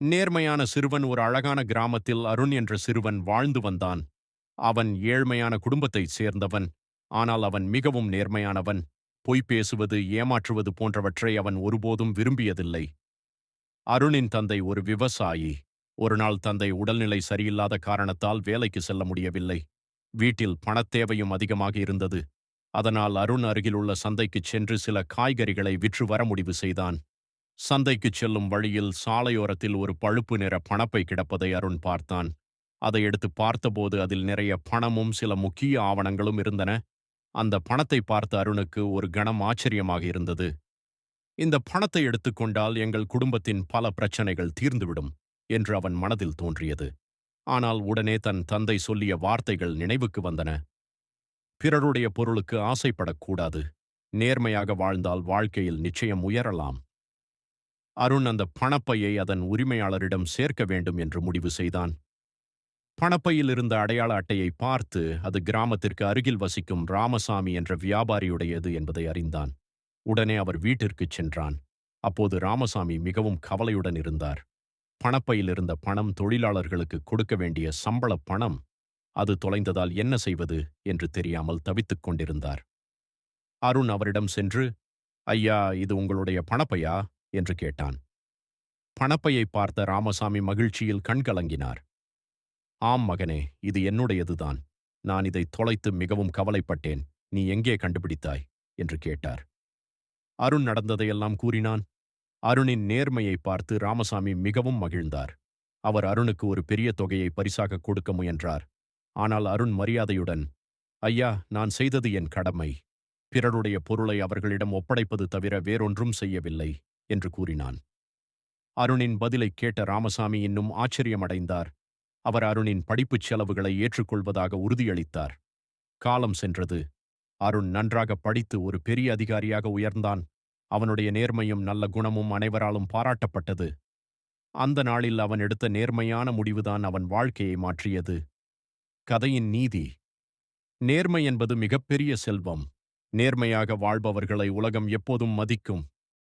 நேர்மையான சிறுவன் ஒரு அழகான கிராமத்தில் அருண் என்ற சிறுவன் வாழ்ந்து வந்தான். அவன் ஏழ்மையான குடும்பத்தைச் சேர்ந்தவன். ஆனால் அவன் மிகவும் நேர்மையானவன். பொய் பேசுவது, ஏமாற்றுவது போன்றவற்றை அவன் ஒருபோதும் விரும்பியதில்லை. அருணின் தந்தை ஒரு விவசாயி. ஒருநாள் தந்தை உடல்நிலை சரியில்லாத காரணத்தால் வேலைக்கு செல்ல முடியவில்லை. வீட்டில் பணத்தேவையும் அதிகமாக இருந்தது. அதனால் அருண் அருகிலுள்ள சந்தைக்குச் சென்று சில காய்கறிகளை விற்று வர முடிவு செய்தான். சந்தைக்குச் செல்லும் வழியில் சாலையோரத்தில் ஒரு பழுப்பு நிற பணப்பை கிடப்பதை அருண் பார்த்தான். அதை எடுத்து பார்த்தபோது அதில் நிறைய பணமும் சில முக்கிய ஆவணங்களும் இருந்தன. அந்த பணத்தை பார்த்த அருணுக்கு ஒரு கணம் ஆச்சரியமாக இருந்தது. இந்த பணத்தை எடுத்துக்கொண்டால் எங்கள் குடும்பத்தின் பல பிரச்சனைகள் தீர்ந்துவிடும் என்று அவன் மனதில் தோன்றியது. ஆனால் உடனே தன் தந்தை சொல்லிய வார்த்தைகள் நினைவுக்கு வந்தன. பிறருடைய பொருளுக்கு ஆசைப்படக்கூடாது. நேர்மையாக வாழ்ந்தால் வாழ்க்கையில் நிச்சயம் உயரலாம். அருண் அந்த பணப்பையை அதன் உரிமையாளரிடம் சேர்க்க வேண்டும் என்று முடிவு செய்தான். பணப்பையில் இருந்த அடையாள அட்டையை பார்த்து அது கிராமத்திற்கு அருகில் வசிக்கும் ராமசாமி என்ற வியாபாரியுடையது என்பதை அறிந்தான். உடனே அவர் வீட்டிற்குச் சென்றான். அப்போது ராமசாமி மிகவும் கவலையுடன் இருந்தார். பணப்பையில் இருந்த பணம் தொழிலாளர்களுக்கு கொடுக்க வேண்டிய சம்பளப் பணம். அது தொலைந்ததால் என்ன செய்வது என்று தெரியாமல் தவித்துக் கொண்டிருந்தார். அருண் அவரிடம் சென்று, ஐயா, இது உங்களுடைய பணப்பையா என்று கேட்டான். பணப்பையை பார்த்த ராமசாமி மகிழ்ச்சியில் கண்கலங்கினார். ஆம் மகனே, இது என்னுடையதுதான். நான் இதை தொலைத்து மிகவும் கவலைப்பட்டேன். நீ எங்கே கண்டுபிடித்தாய் என்று கேட்டார். அருண் நடந்ததையெல்லாம் கூறினான். அருணின் நேர்மையை பார்த்து ராமசாமி மிகவும் மகிழ்ந்தார். அவர் அருணுக்கு ஒரு பெரிய தொகையை பரிசாக கொடுக்க முயன்றார். ஆனால் அருண் மரியாதையுடன், ஐயா, நான் செய்தது என் கடமை. பிறருடைய பொருளை அவர்களிடம் ஒப்படைப்பது தவிர வேறொன்றும் செய்யவில்லை என்று கூறினான். அருணின் பதிலைக் கேட்ட ராமசாமி இன்னும் ஆச்சரியமடைந்தார். அவர் அருணின் படிப்புச் செலவுகளை ஏற்றுக்கொள்வதாக உறுதியளித்தார். காலம் சென்றது. அருண் நன்றாக படித்து ஒரு பெரிய அதிகாரியாக உயர்ந்தான். அவனுடைய நேர்மையும் நல்ல குணமும் அனைவராலும் பாராட்டப்பட்டது. அந்த நாளில் அவன் எடுத்த நேர்மையான முடிவுதான் அவன் வாழ்க்கையை மாற்றியது. கதையின் நீதி: நேர்மை என்பது மிகப்பெரிய செல்வம். நேர்மையாக வாழ்பவர்களை உலகம் எப்போதும் மதிக்கும்.